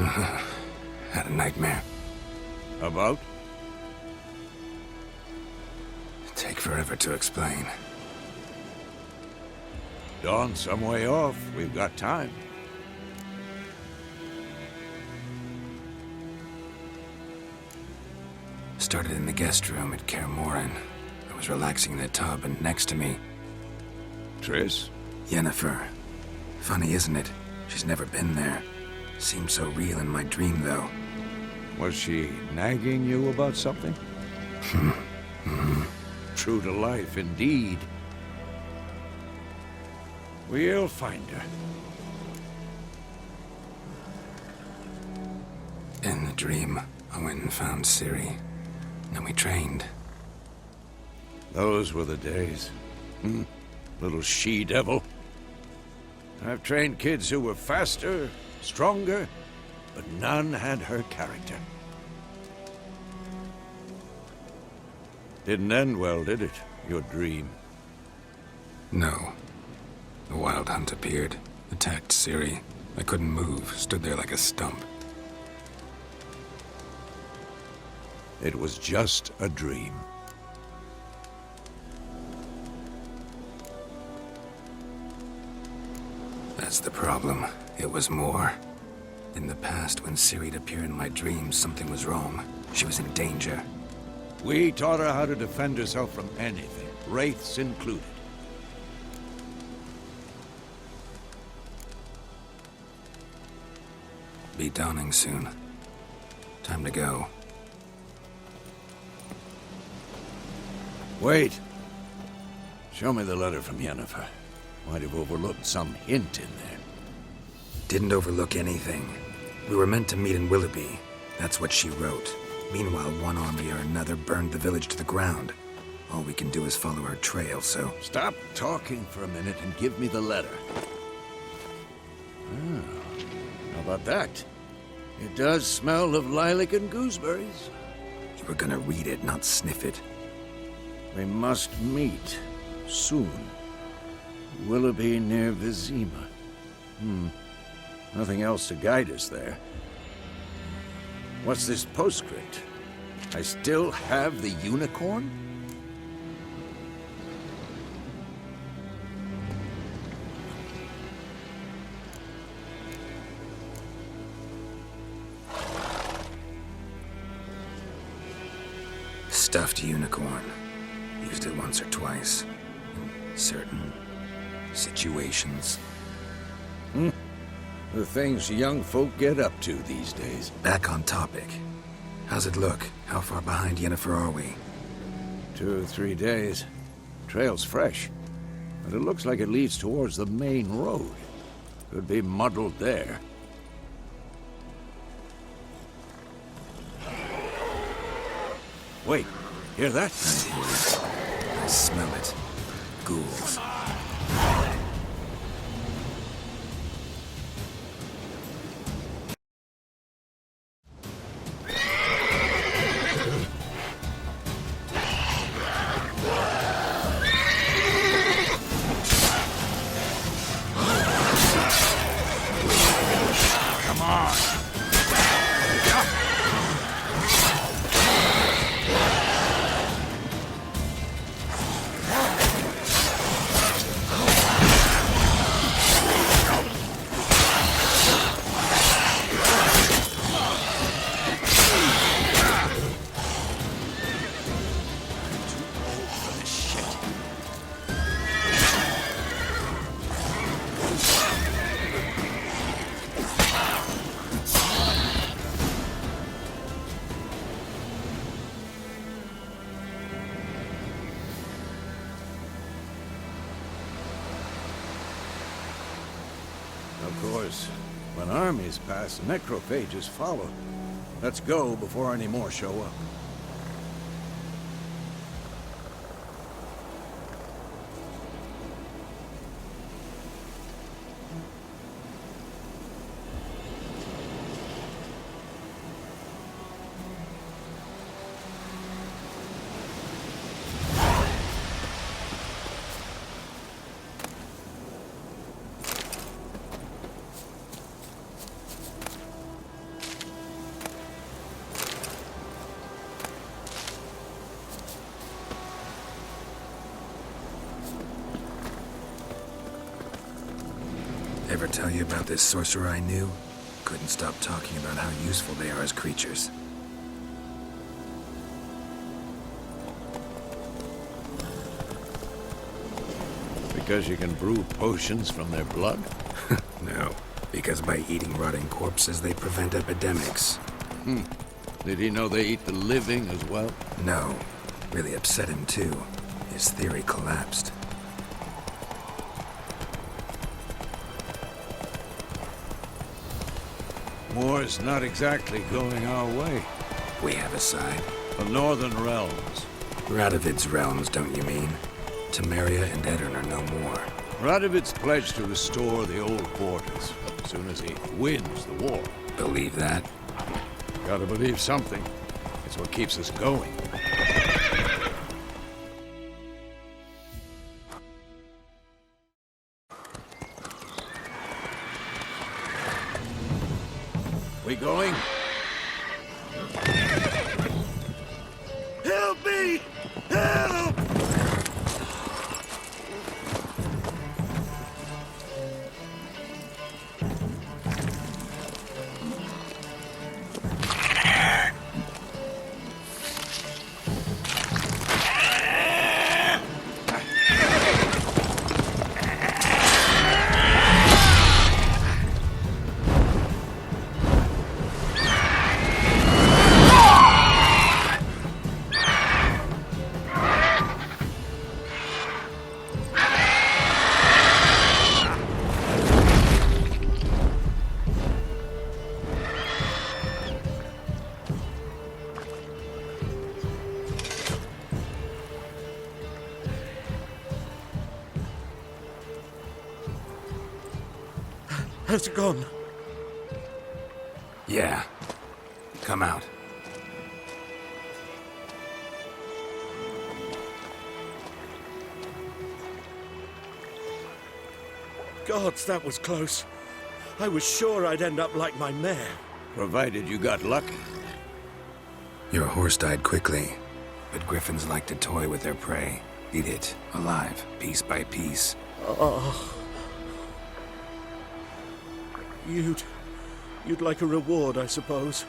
Had a nightmare. About? Take forever to explain. Dawn's some way off. We've got time. Started in the guest room at Kaer Morhen. I was relaxing in the tub, and next to me, Triss? Yennefer. Funny, isn't it? She's never been there. Seemed so real in my dream, though. Was she nagging you about something? True to life, indeed. We'll find her. In the dream, I went and found Ciri. Then we trained. Those were the days. Little she-devil. I've trained kids who were faster, stronger, but none had her character. Didn't end well, did it? Your dream? No. The Wild Hunt appeared, attacked Ciri. I couldn't move, stood there like a stump. It was just a dream. That's the problem. It was more. In the past, when Ciri'd appear in my dreams, something was wrong. She was in danger. We taught her how to defend herself from anything, wraiths included. Be dawning soon. Time to go. Wait. Show me the letter from Yennefer. Might have overlooked some hint in there. Didn't overlook anything. We were meant to meet in Willoughby. That's what she wrote. Meanwhile, one army or another burned the village to the ground. All we can do is follow her trail, so... Stop talking for a minute and give me the letter. How about that? It does smell of lilac and gooseberries. You were gonna read it, not sniff it. We must meet. Soon. Willoughby near Vizima. Nothing else to guide us there. What's this postscript? I still have the unicorn? Stuffed unicorn. Used it once or twice. In certain situations. The things young folk get up to these days. Back on topic. How's it look? How far behind Yennefer are we? 2 or 3 days. Trail's fresh, but it looks like it leads towards the main road. Could be muddled there. Wait, hear that? I hear it. I smell it. Ghouls. Of course, when armies pass, necrophages follow. Let's go before any more show up. ever tell you about this sorcerer I knew? Couldn't stop talking about how useful they are as creatures. Because you can brew potions from their blood? No, because by eating rotting corpses, they prevent epidemics. Did he know they eat the living as well? No. Really upset him, too. His theory collapsed. War's not exactly going our way. We have a side. The Northern Realms. Radovid's realms, don't you mean? Temeria and Edirn are no more. Radovid's pledged to restore the old borders as soon as he wins the war. Believe that? Gotta believe something. It's what keeps us going. We going? Help me! Help! Has it gone? Yeah. Come out. Gods, that was close. I was sure I'd end up like my mare. Provided you got lucky. Your horse died quickly, but griffins like to toy with their prey. Eat it, alive, piece by piece. Oh. You'd like a reward, I suppose.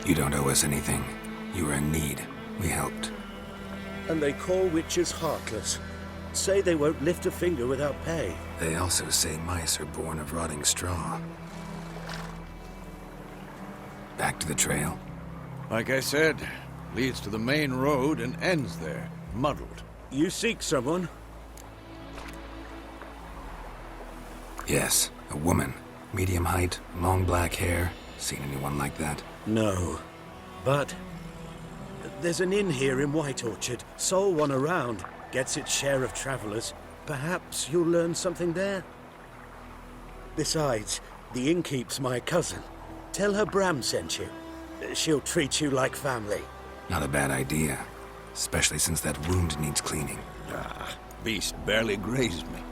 You don't owe us anything. You were in need. We helped. And they call witches heartless. Say they won't lift a finger without pay. They also say mice are born of rotting straw. Back to the trail? Like I said, leads to the main road and ends there, muddled. You seek someone? Yes, a woman. Medium height, long black hair. Seen anyone like that? No. But there's an inn here in White Orchard. Sole one around. Gets its share of travelers. Perhaps you'll learn something there? Besides, the innkeep's my cousin. Tell her Bram sent you. She'll treat you like family. Not a bad idea. Especially since that wound needs cleaning. Ah, beast barely grazed me.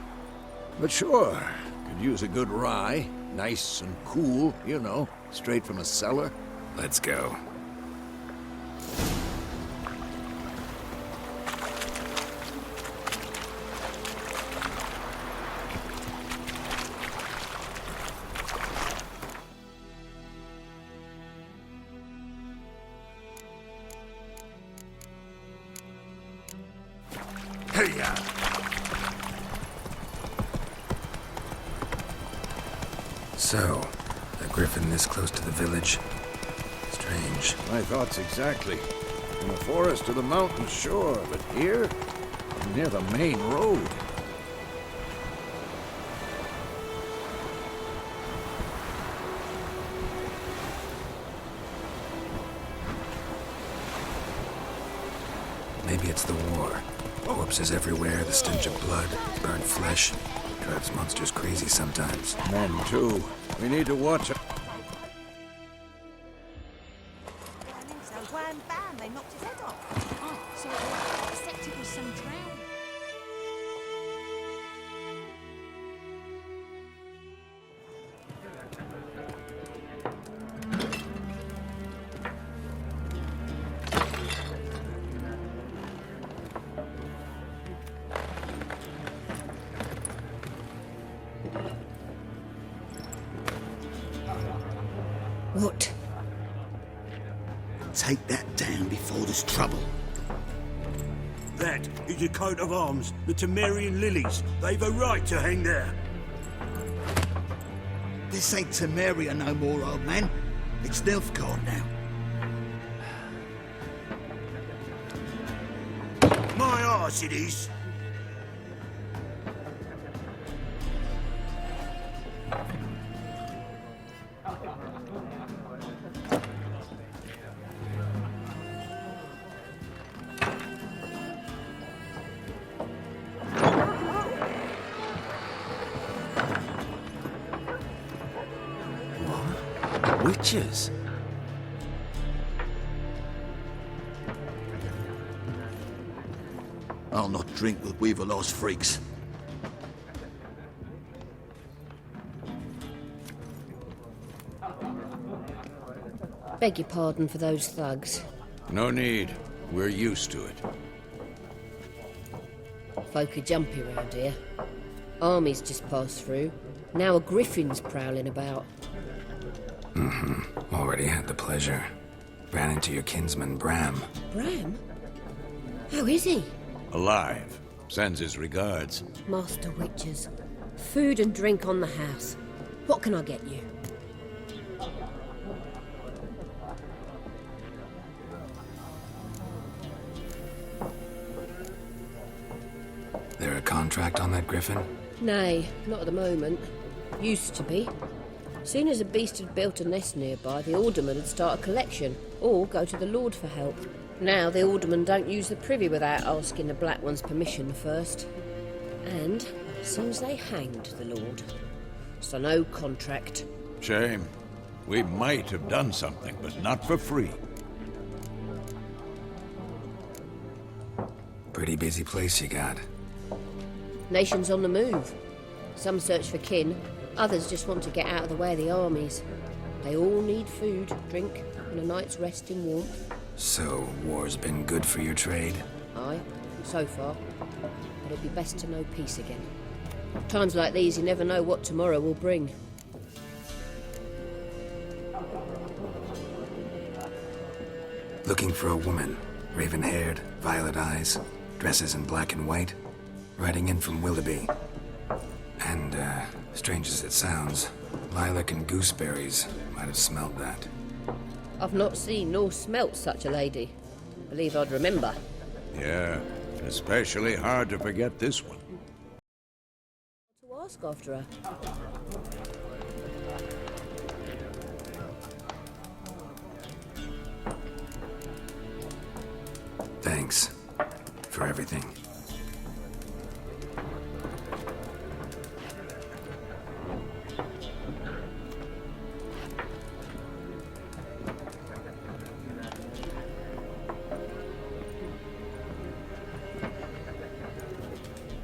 But sure, could use a good rye. Nice and cool, you know, straight from a cellar. Let's go. Hey-ya! So, a griffin this close to the village? Strange. My thoughts exactly. From the forest to the mountain, sure, but here, near the main road. Maybe it's the war. Corpses everywhere, the stench of blood, burnt flesh. Drives monsters crazy sometimes. Men, too. We need to watch it. So wham bam, they knocked his head off. Oh, sorry. take that down before there's trouble. That is a coat of arms, the Temerian lilies. They've a right to hang there. This ain't Temeria no more, old man. It's Nilfgaard now. My arse it is. Witches? I'll not drink with Weaverlaw's freaks. Beg your pardon for those thugs. No need. We're used to it. Folk are jumpy round here. Armies just passed through. Now a griffin's prowling about. Already had the pleasure. Ran into your kinsman, Bram. Bram? How is he? Alive. Sends his regards. Master Witches. Food and drink on the house. What can I get you? There a contract on that griffin? Nay, not at the moment. Used to be. Soon as a beast had built a nest nearby, the alderman would start a collection, or go to the Lord for help. Now the aldermen don't use the privy without asking the Black One's permission first. And seems they hanged the Lord. So no contract. Shame. We might have done something, but not for free. Pretty busy place you got. Nations on the move. Some search for kin, others just want to get out of the way of the armies. They all need food, drink, and a night's rest in warmth. So, war's been good for your trade? Aye, so far. But it'd be best to know peace again. Times like these, you never know what tomorrow will bring. Looking for a woman. Raven-haired, violet eyes, dresses in black and white. Riding in from Willoughby. And, strange as it sounds, lilac and gooseberries might have smelled that. I've not seen nor smelt such a lady. Believe I'd remember. Yeah, especially hard to forget this one. To ask after her. Thanks for everything.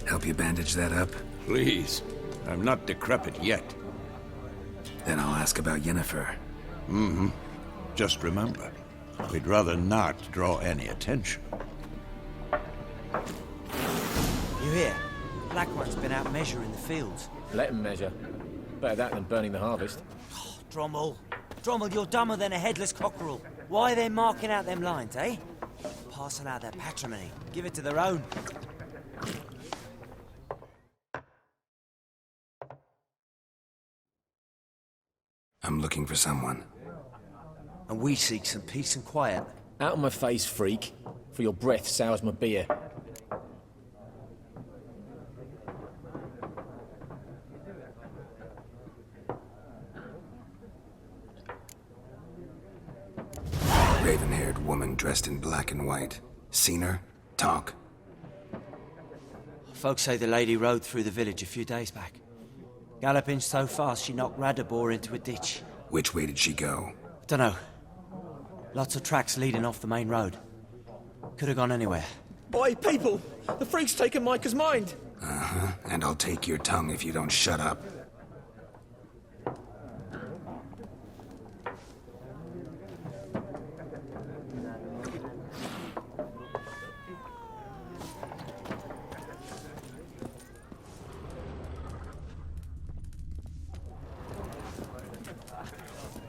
Help you bandage that up? Please. I'm not decrepit yet. Then I'll ask about Yennefer. Just remember, we'd rather not draw any attention. You hear? Black One's been out measuring the fields. Let them measure. Better that than burning the harvest. Drommel. Drommel, you're dumber than a headless cockerel. Why are they marking out them lines, eh? Passing out their patrimony. Give it to their own. I'm looking for someone. And we seek some peace and quiet. Out of my face, freak. For your breath sours my beer. Raven-haired woman dressed in black and white. Seen her? Talk. Folks say the lady rode through the village a few days back. Galloping so fast she knocked Radabor into a ditch. Which way did she go? Dunno. Lots of tracks leading off the main road. Could have gone anywhere. Oi, people! The freak's taken Micah's mind! Uh-huh. And I'll take your tongue if you don't shut up.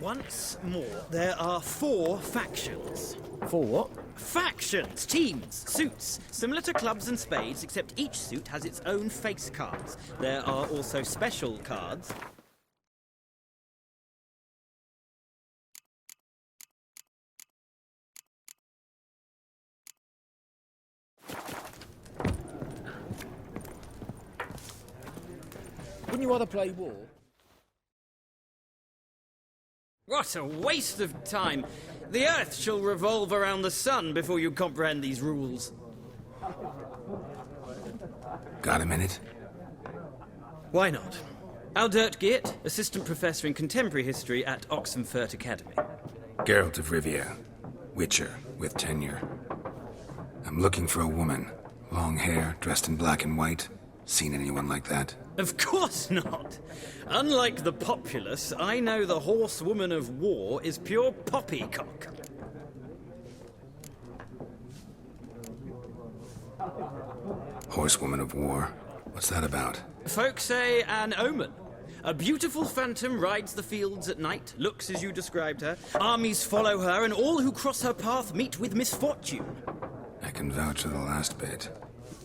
Once more, there are 4 factions. For what? Factions, teams, suits, similar to clubs and spades, except each suit has its own face cards. There are also special cards. Wouldn't you rather play war? What a waste of time! The Earth shall revolve around the sun before you comprehend these rules. Got a minute? Why not? Aldert Geert, Assistant Professor in Contemporary History at Oxenfurt Academy. Geralt of Rivia. Witcher, with tenure. I'm looking for a woman. Long hair, dressed in black and white. Seen anyone like that? Of course not! Unlike the populace, I know the horsewoman of war is pure poppycock. Horsewoman of War? What's that about? Folk say an omen. A beautiful phantom rides the fields at night, looks as you described her. Armies follow her, and all who cross her path meet with misfortune. I can vouch for the last bit.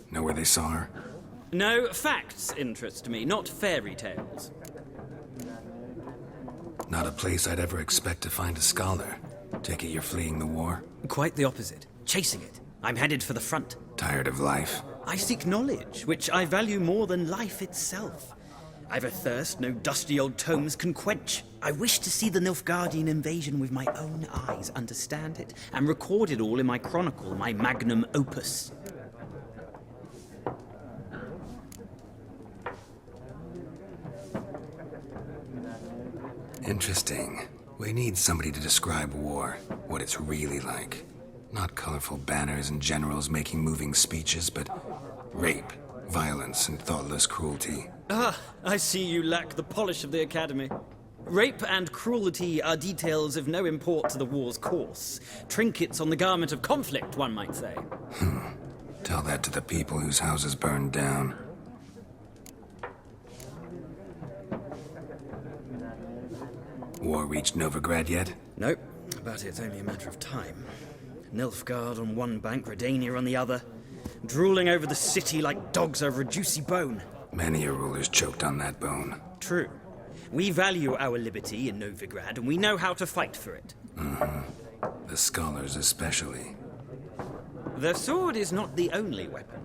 Know where they saw her? No, facts interest me, not fairy tales. Not a place I'd ever expect to find a scholar. Take it you're fleeing the war? Quite the opposite. Chasing it. I'm headed for the front. Tired of life? I seek knowledge, which I value more than life itself. I've a thirst no dusty old tomes can quench. I wish to see the Nilfgaardian invasion with my own eyes, understand it, and record it all in my chronicle, my magnum opus. Interesting. We need somebody to describe war, what it's really like. Not colorful banners and generals making moving speeches, but rape, violence, and thoughtless cruelty. Ah, I see you lack the polish of the Academy. Rape and cruelty are details of no import to the war's course. Trinkets on the garment of conflict, one might say. Tell that to the people whose houses burned down. War reached Novigrad yet? Nope, but it's only a matter of time. Nilfgaard on one bank, Redania on the other, drooling over the city like dogs over a juicy bone. Many a ruler's choked on that bone. True. We value our liberty in Novigrad, and we know how to fight for it. The scholars especially. The sword is not the only weapon.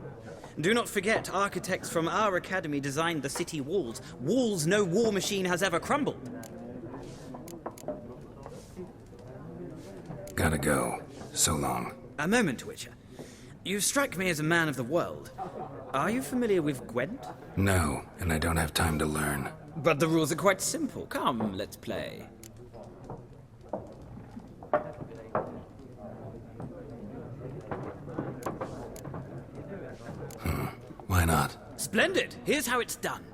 Do not forget, architects from our academy designed the city walls. Walls no war machine has ever crumbled. Gotta go. So long. A moment, Witcher. You strike me as a man of the world. Are you familiar with Gwent? No, and I don't have time to learn. But the rules are quite simple. Come, let's play. Why not? Splendid! Here's how it's done.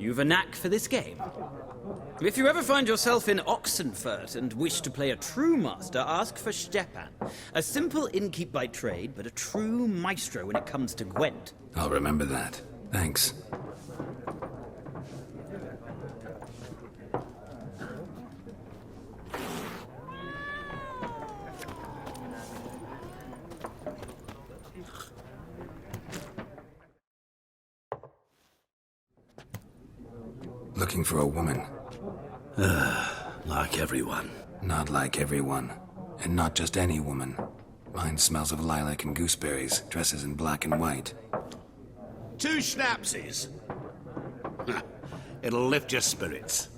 You've a knack for this game. If you ever find yourself in Oxenfurt and wish to play a true master, ask for Stepan. A simple innkeep by trade, but a true maestro when it comes to Gwent. I'll remember that. Thanks. Looking for a woman. Like everyone. Not like everyone. And not just any woman. Mine smells of lilac and gooseberries, dresses in black and white. 2 schnapsies. It'll lift your spirits.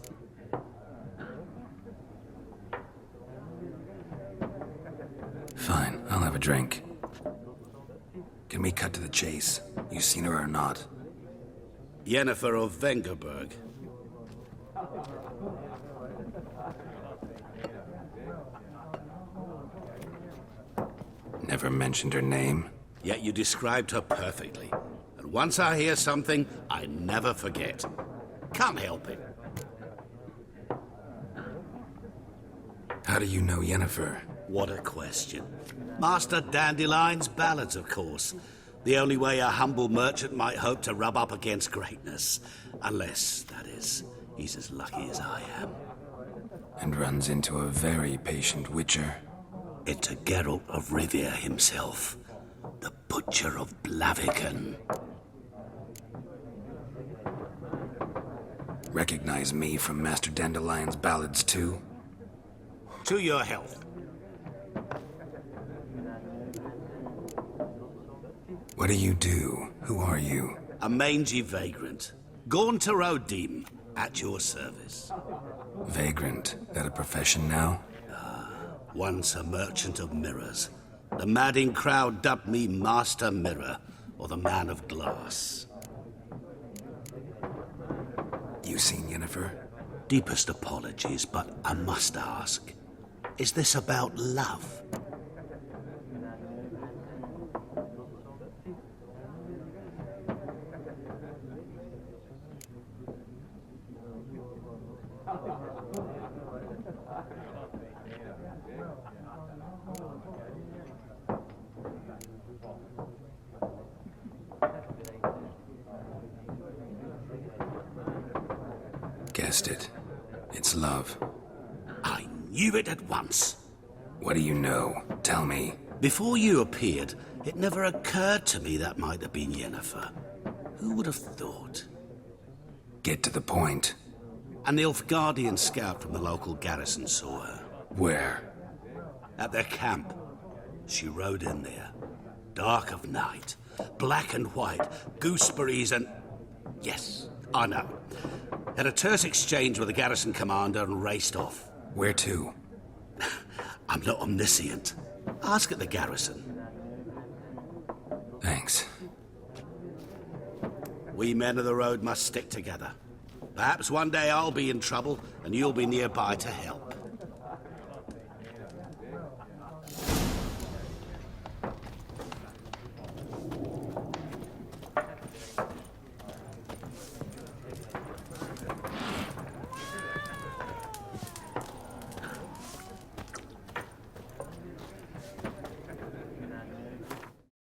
Fine, I'll have a drink. Can we cut to the chase? You seen her or not? Yennefer of Vengerberg. Never mentioned her name. Yet you described her perfectly. And once I hear something, I never forget. Can't help it. How do you know Yennefer? What a question. Master Dandelion's ballads, of course. The only way a humble merchant might hope to rub up against greatness. Unless, that is, he's as lucky as I am. And runs into a very patient witcher. Into Geralt of Rivia himself. The Butcher of Blaviken. Recognize me from Master Dandelion's ballads, too? To your health. What do you do? Who are you? A mangy vagrant. Gaunter Odim, at your service. Vagrant. That a profession now? Once a merchant of mirrors. The madding crowd dubbed me Master Mirror, or the Man of Glass. You seen Yennefer? Deepest apologies, but I must ask. Is this about love? Guessed it. It's love. I knew it at once. What do you know? Tell me. Before you appeared, it never occurred to me that might have been Yennefer. Who would have thought? Get to the point. An Nilfgaardian scout from the local garrison saw her. Where? At their camp. She rode in there. Dark of night. Black and white. Gooseberries and... Yes, I know. Had a terse exchange with the garrison commander and raced off. Where to? I'm not omniscient. Ask at the garrison. Thanks. We men of the road must stick together. Perhaps one day I'll be in trouble and you'll be nearby to help.